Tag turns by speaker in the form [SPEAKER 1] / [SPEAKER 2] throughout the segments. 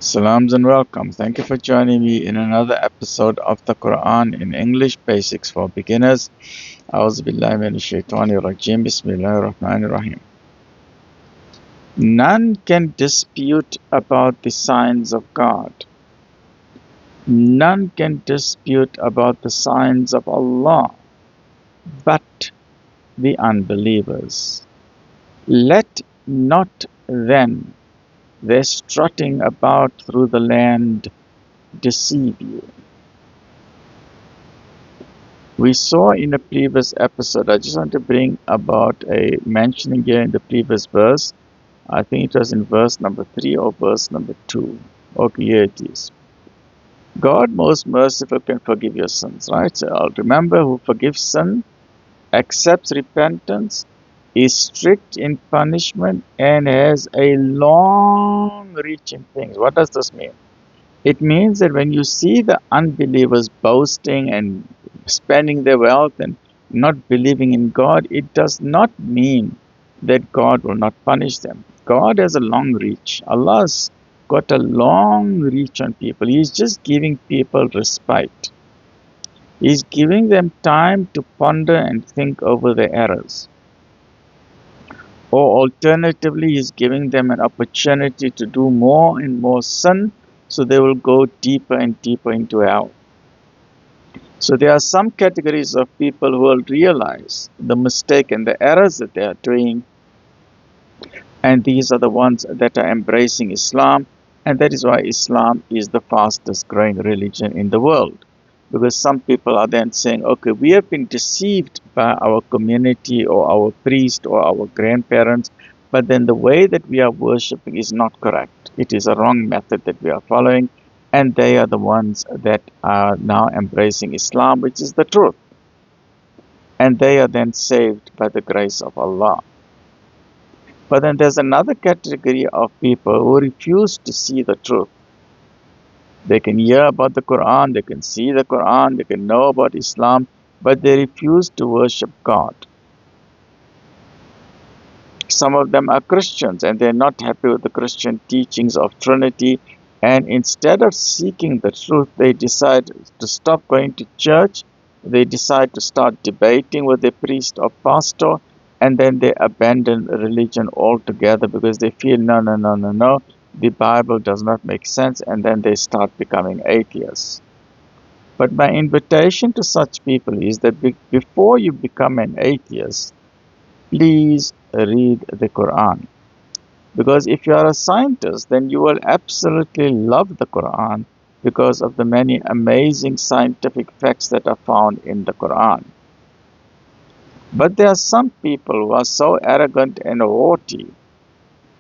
[SPEAKER 1] Salams and welcome. Thank you for joining me in another episode of the Quran in English Basics for Beginners. A'udhu billahi minash shaitani rajim. Bismillahir Rahmanir Rahim. None can dispute about the signs of God. None can dispute about the signs of Allah, but the unbelievers. Let not then their strutting about through the land deceive you. We saw in a previous episode, I just want to bring about a mentioning here in the previous verse. I think it was in verse number 3 or verse number 2. Okay, here it is. God, most merciful, can forgive your sins, right? So I'll remember who forgives sin, accepts repentance, is strict in punishment, and has a long reaching things. What does this mean? It means that when you see the unbelievers boasting and spending their wealth and not believing in God, it does not mean that God will not punish them. God has a long reach. Allah's got a long reach on people. He's just giving people respite. He's giving them time to ponder and think over their errors. Or alternatively, He's giving them an opportunity to do more and more sin, so they will go deeper and deeper into hell. So there are some categories of people who will realize the mistake and the errors that they are doing, and these are the ones that are embracing Islam, and that is why Islam is the fastest growing religion in the world. Because some people are then saying, okay, we have been deceived by our community or our priest or our grandparents, but then the way that we are worshipping is not correct. It is a wrong method that we are following, and they are the ones that are now embracing Islam, which is the truth. And they are then saved by the grace of Allah. But then there's another category of people who refuse to see the truth. They can hear about the Quran, they can see the Quran, they can know about Islam, but they refuse to worship God. Some of them are Christians and they're not happy with the Christian teachings of Trinity, and instead of seeking the truth, they decide to stop going to church, they decide to start debating with their priest or pastor, and then they abandon religion altogether because they feel, no, the Bible does not make sense, and then they start becoming atheists. But my invitation to such people is that before you become an atheist, please read the Quran. Because if you are a scientist, then you will absolutely love the Quran because of the many amazing scientific facts that are found in the Quran. But there are some people who are so arrogant and haughty.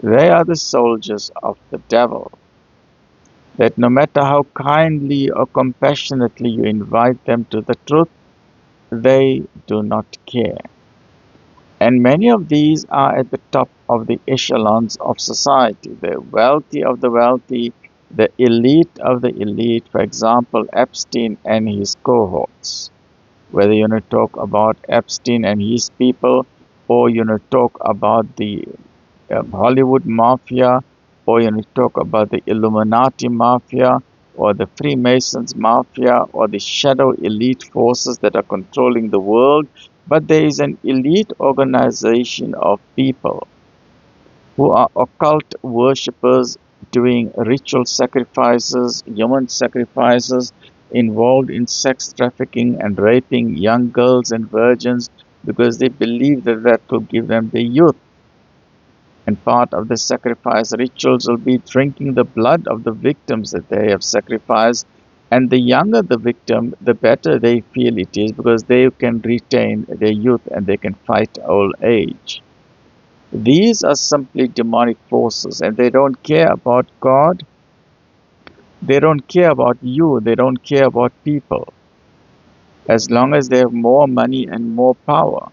[SPEAKER 1] They are the soldiers of the devil. That no matter how kindly or compassionately you invite them to the truth, they do not care. And many of these are at the top of the echelons of society, the wealthy of the wealthy, the elite of the elite, for example, Epstein and his cohorts. Whether you want to talk about Epstein and his people, or you want to talk about the Hollywood mafia, or you want to talk about the Illuminati mafia, or the Freemasons mafia, or the shadow elite forces that are controlling the world, but there is an elite organization of people who are occult worshippers doing ritual sacrifices, human sacrifices, involved in sex trafficking and raping young girls and virgins because they believe that that will give them their youth. And part of the sacrifice rituals will be drinking the blood of the victims that they have sacrificed. And the younger the victim, the better they feel it is because they can retain their youth and they can fight old age. These are simply demonic forces, and they don't care about God. They don't care about you. They don't care about people. As long as they have more money and more power.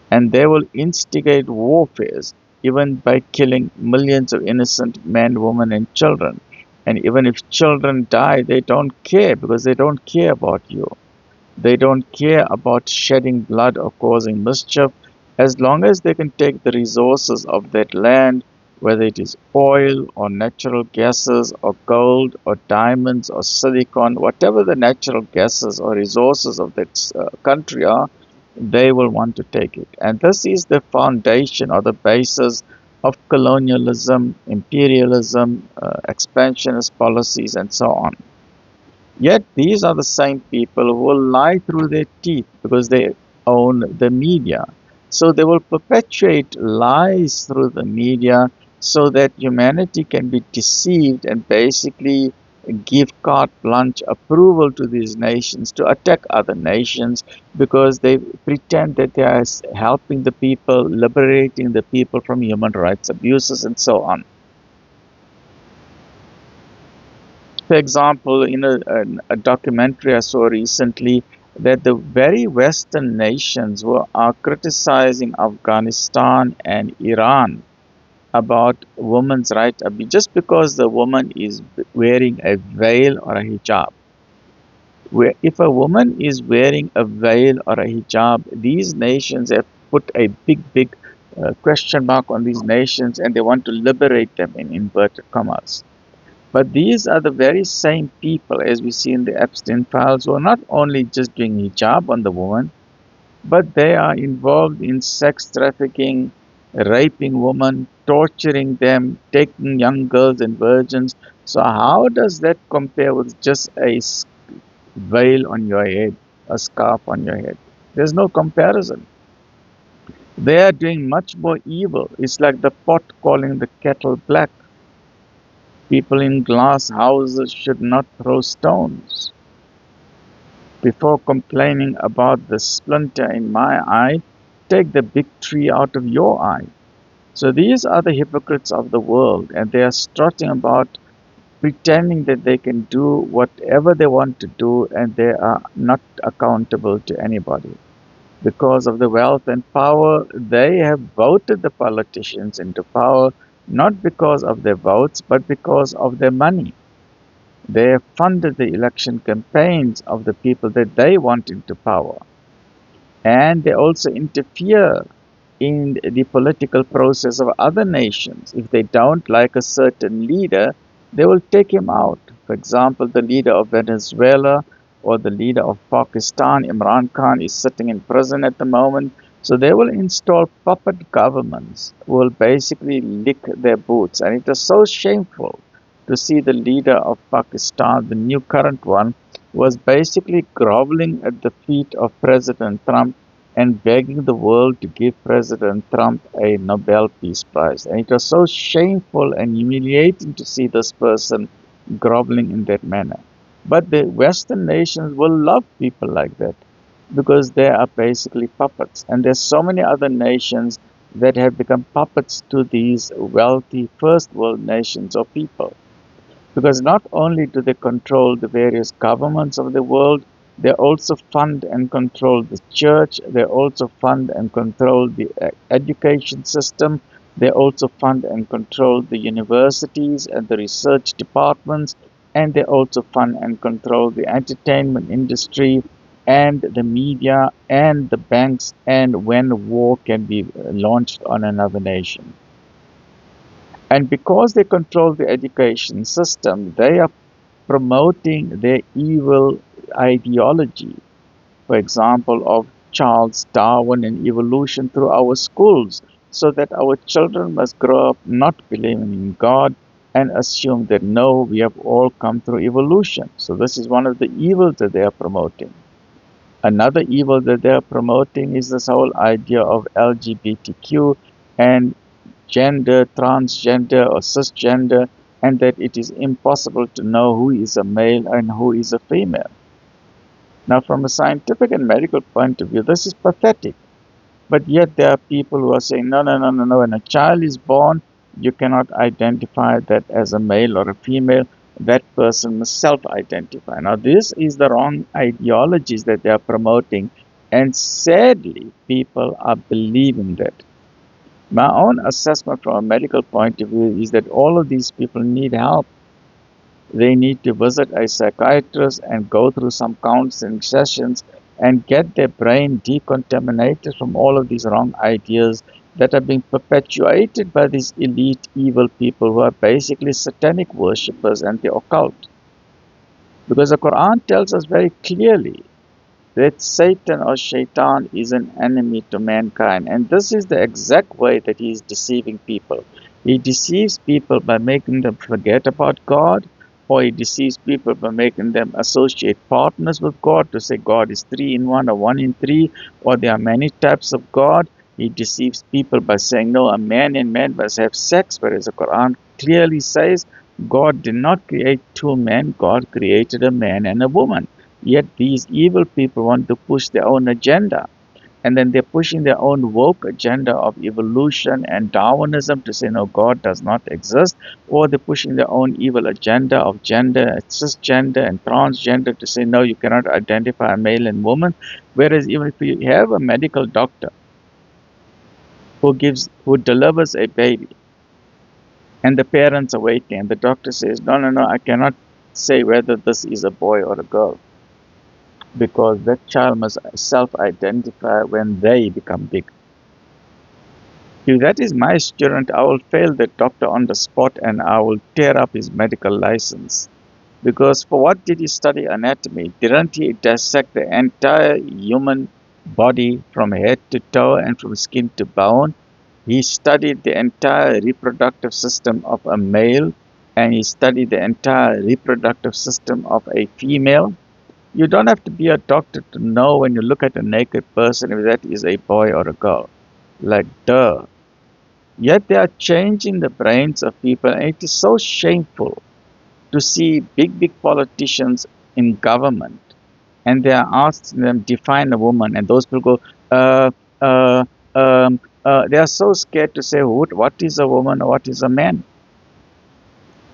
[SPEAKER 1] And they will instigate warfares, even by killing millions of innocent men, women, and children. And even if children die, they don't care because they don't care about you. They don't care about shedding blood or causing mischief. As long as they can take the resources of that land, whether it is oil or natural gases or gold or diamonds or silicon, whatever the natural gases or resources of that country are, they will want to take it. And this is the foundation or the basis of colonialism, imperialism, expansionist policies, and so on. Yet these are the same people who will lie through their teeth because they own the media. So they will perpetuate lies through the media so that humanity can be deceived and basically give carte blanche approval to these nations to attack other nations because they pretend that they are helping the people, liberating the people from human rights abuses and so on. For example, in a documentary I saw recently, that the very Western nations are criticizing Afghanistan and Iran about women's rights just because the woman is wearing a veil or a hijab. If a woman is wearing a veil or a hijab, these nations have put a big question mark on these nations, and they want to liberate them in inverted commas. But these are the very same people, as we see in the Epstein files, who are not only just doing hijab on the woman, but they are involved in sex trafficking, raping women, torturing them, taking young girls and virgins. So how does that compare with just a veil on your head, a scarf on your head? There's no comparison. They are doing much more evil. It's like the pot calling the kettle black. People in glass houses should not throw stones. Before complaining about the splinter in my eye, take the big tree out of your eye. So these are the hypocrites of the world, and they are strutting about pretending that they can do whatever they want to do, and they are not accountable to anybody. Because of the wealth and power, they have voted the politicians into power, not because of their votes, but because of their money. They have funded the election campaigns of the people that they want into power. And they also interfere in the political process of other nations. If they don't like a certain leader, they will take him out. For example, the leader of Venezuela or the leader of Pakistan, Imran Khan, is sitting in prison at the moment. So they will install puppet governments who will basically lick their boots. And it is so shameful to see the leader of Pakistan, the new current one, was basically groveling at the feet of President Trump and begging the world to give President Trump a Nobel Peace Prize. And it was so shameful and humiliating to see this person groveling in that manner. But the Western nations will love people like that because they are basically puppets. And there's so many other nations that have become puppets to these wealthy first world nations or people. Because not only do they control the various governments of the world, they also fund and control the church, they also fund and control the education system, they also fund and control the universities and the research departments, and they also fund and control the entertainment industry and the media and the banks and when war can be launched on another nation. And because they control the education system, they are promoting their evil ideology, for example, of Charles Darwin and evolution through our schools, so that our children must grow up not believing in God and assume that no, we have all come through evolution. So this is one of the evils that they are promoting. Another evil that they are promoting is this whole idea of LGBTQ and gender, transgender or cisgender, and that it is impossible to know who is a male and who is a female. Now, from a scientific and medical point of view, this is pathetic. But yet there are people who are saying, no, no, no, no, no. When a child is born, you cannot identify that as a male or a female. That person must self-identify. Now, this is the wrong ideologies that they are promoting. And sadly, people are believing that. My own assessment from a medical point of view is that all of these people need help. They need to visit a psychiatrist and go through some counseling sessions and get their brain decontaminated from all of these wrong ideas that are being perpetuated by these elite evil people who are basically satanic worshippers and the occult. Because the Quran tells us very clearly that Satan or Shaitan is an enemy to mankind. And this is the exact way that he is deceiving people. He deceives people by making them forget about God, or he deceives people by making them associate partners with God to say God is three in one or one in three, or there are many types of God. He deceives people by saying, no, a man and man must have sex, whereas the Quran clearly says God did not create two men, God created a man and a woman. Yet these evil people want to push their own agenda. And then they're pushing their own woke agenda of evolution and Darwinism to say, no, God does not exist. Or they're pushing their own evil agenda of gender, cisgender, and transgender to say, no, you cannot identify a male and woman. Whereas even if you have a medical doctor who delivers a baby, and the parents are waiting, and the doctor says, no, no, no, I cannot say whether this is a boy or a girl, because that child must self-identify when they become big. If that is my student, I will fail the doctor on the spot and I will tear up his medical license. Because for what did he study anatomy? Didn't he dissect the entire human body from head to toe and from skin to bone? He studied the entire reproductive system of a male, and he studied the entire reproductive system of a female. You don't have to be a doctor to know when you look at a naked person if that is a boy or a girl. Like, duh. Yet they are changing the brains of people, and it is so shameful to see big politicians in government, and they are asking them define a woman, and those people go, uh, they are so scared to say what is a woman or what is a man.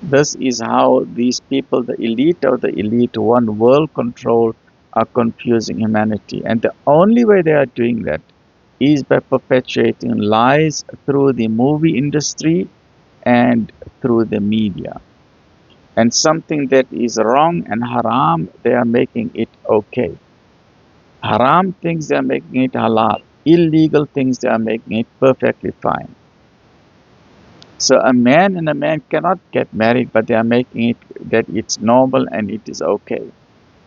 [SPEAKER 1] This is how these people, the elite of the elite, who want world control, are confusing humanity. And the only way they are doing that is by perpetuating lies through the movie industry and through the media. And something that is wrong and haram, they are making it okay. Haram things, they are making it halal. Illegal things, they are making it perfectly fine. So a man and a man cannot get married, but they are making it that it's normal and it is okay.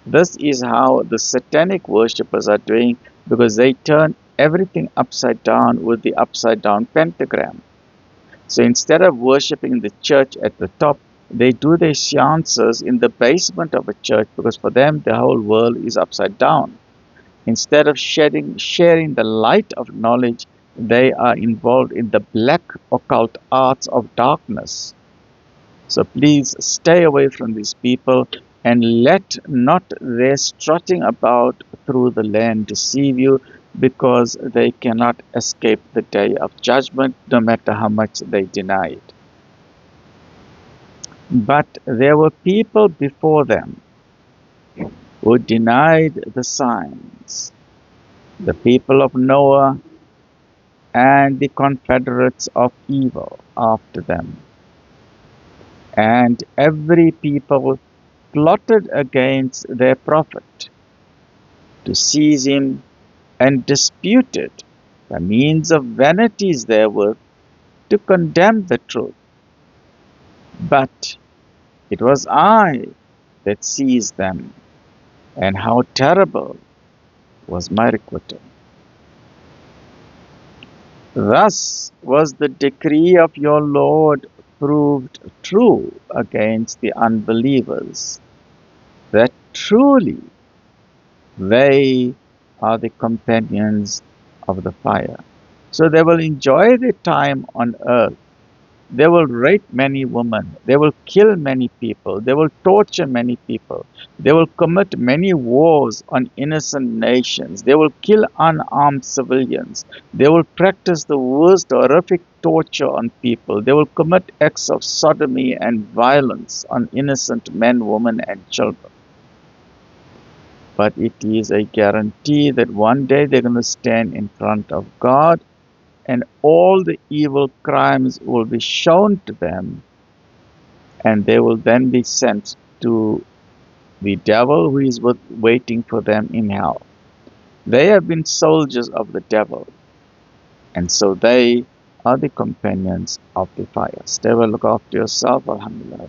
[SPEAKER 1] This is how the satanic worshippers are doing, because they turn everything upside down with the upside down pentagram. So instead of worshipping the church at the top, they do their seances in the basement of a church, because for them the whole world is upside down. Instead of sharing the light of knowledge, they are involved in the black occult arts of darkness. So please stay away from these people, and let not their strutting about through the land deceive you, because they cannot escape the day of judgment, no matter how much they deny it. But there were people before them who denied the signs, the people of Noah and the confederates of evil after them. And every people plotted against their prophet to seize him and disputed by means of vanities therewith to condemn the truth. But it was I that seized them, and how terrible was my requital. Thus was the decree of your Lord proved true against the unbelievers, that truly they are the companions of the fire. So they will enjoy their time on earth. They will rape many women. They will kill many people. They will torture many people. They will commit many wars on innocent nations. They will kill unarmed civilians. They will practice the worst horrific torture on people. They will commit acts of sodomy and violence on innocent men, women, and children. But it is a guarantee that one day they're going to stand in front of God, and all the evil crimes will be shown to them, and they will then be sent to the devil, who is waiting for them in hell. They have been soldiers of the devil. And so they are the companions of the fire. Stay well, look after yourself. Alhamdulillah.